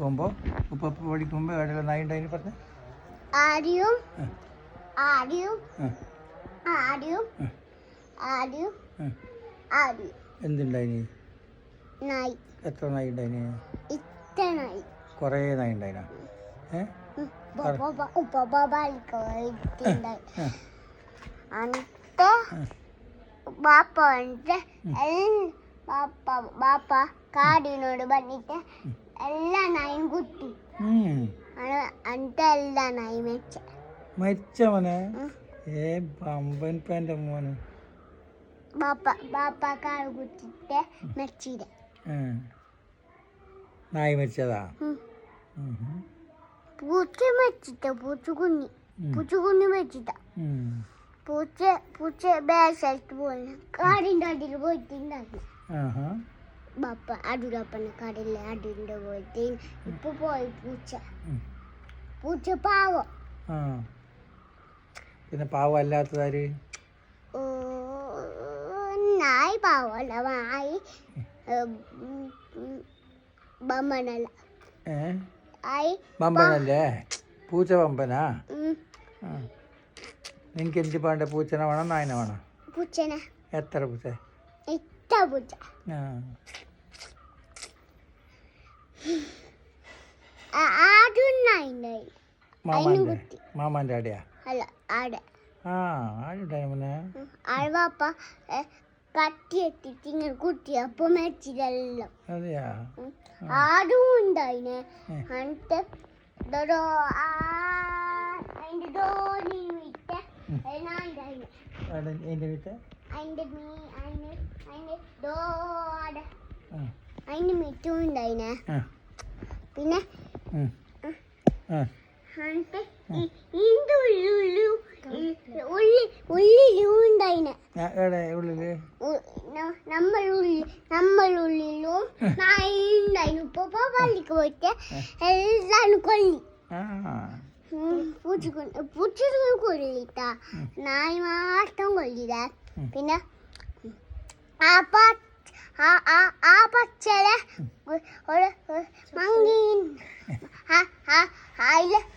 പോകുമ്പോൾ ഉപ്പ പഠിക്കുമ്പോൾ എവിടെയുള്ള നായി ഉണ്ടായിന് പറഞ്ഞ ആദ്യം ആദ്യം ആദ്യം ആദ്യം ആദ്യം എന്തുണ്ടായിന്? നായി. എത്ര നായി ഉണ്ടായിന്? ഇത്ര നായി. കുറേ നായി ഉണ്ടായിന? ബാപ്പ കാടിനോട് പറഞ്ഞിട്ട് എല്ലാ നായും കുത്തി എന്നിട്ട് എല്ലാ നായും മരിച്ച മോനെ? പമ്പൻ പാൻ്റെ മോന്. ബാപ്പ കാട് കുത്തിട്ട് മരിച്ചില്ല. നായി മരിച്ചതാ? പൂച്ച മരിച്ചിട്ട. പൂച്ചക്കുഞ്ഞി മരിച്ചിട്ട. പൂച്ച വേറെ സ്ഥലത്ത് പോയി കാടിൻ്റെ അടിയിൽ പോയിട്ടുണ്ടായിരുന്നു. ബാപ്പ അടൂരപ്പന കാടില്ലേ അടിയിൽ പോയിട്ട് ഇപ്പൊ പോയി പൂച്ച പാവം. പിന്നെ പാവം അല്ലാത്തതാര്? നായി പാവല്ല. നായി ബമ്മനല്ല. ബമ്പനല്ലേ? പൂച്ച ബമ്പനാ? നിനക്ക് എന്ത് വേണ്ട? പൂച്ചനെ വേണം നായനെ വേണം? പൂച്ചനെ. എത്ര പൂച്ച? ഇത്ര പൂച്ച. മാമാന്റെ ആടെയാ? അല്ല ആടെ. ആടുണ്ടായി മോനെ? ആഴ്വാപ്പ കത്തി എത്തിട്ട് ഇങ്ങനെ കുത്തി അപ്പൊ മരിച്ചില്ലല്ലോ. അതെയാ? ആടും ഉണ്ടായിനെ. എന്നിട്ട് അതിന്റെ മിറ്റും ഉണ്ടായിനെ. പിന്നെ ഉള്ളിലും ഉണ്ടായിനെ. നമ്മളുള്ളിലും നായി ഉണ്ടായിരുന്നു. ഇപ്പൊ പള്ളിക്ക് പോയിട്ട് എല്ലാരും കൊല്ലി. പൂച്ചകൾ കൊല്ലിട്ട. നായി മാത്രം കൊല്ലില്ല. പിന്നെ ആ പച്ചലെ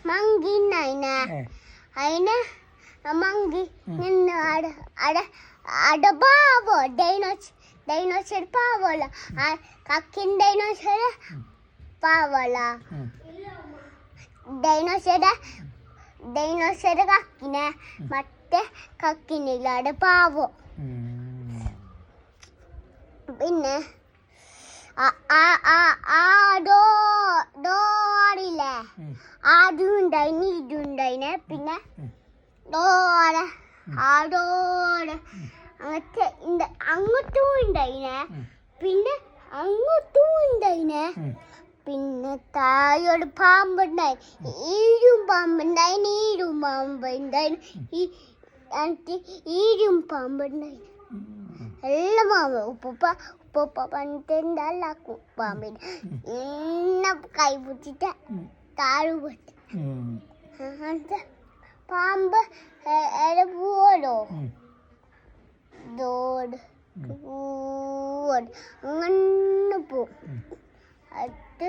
മങ്കിനായിനെ. അതിന് മങ്കി നിന്ന് അട പാവോ ഡൈനോസർ പാവല്ല. കക്കിൻ ഡൈനോസർ പാവല്ല. ഡൈനോസർ കക്കിനെ മറ്റേ കക്കിനില്ലാട് പാവോ. പിന്നെ ഡോറില്ലേ? ആദ്യം ഉണ്ടായിന് ഇതുണ്ടായിനെ. പിന്നെ ആടോടെ അങ്ങോട്ടും ഉണ്ടായിനെ. പിന്നെ അങ്ങോട്ടും ഉണ്ടായിനെ. പിന്നെ താഴോട് പാമ്പുണ്ടായി. ഈരും പാമ്പുണ്ടായി. നീരും പാമ്പുണ്ടായി. ഈരും പാമ്പുണ്ടായി. എല്ലാം പാമ്പ്. ഉപ്പ പണിട്ടെല്ലാക്കും പാമ്പിന്. കൈ പിടിച്ചിട്ട് താഴെ പറ്റും. പാമ്പ് പോവല്ലോ. അങ്ങനെ പോവും. അത്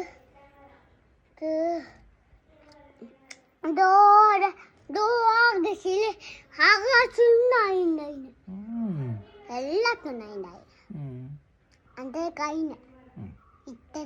ആകാശുണ്ടായിണ്ടായിന്. എല്ലാത്തും ഉണ്ടായിണ്ടായി. അന്റെ കൈന് ഇത്ര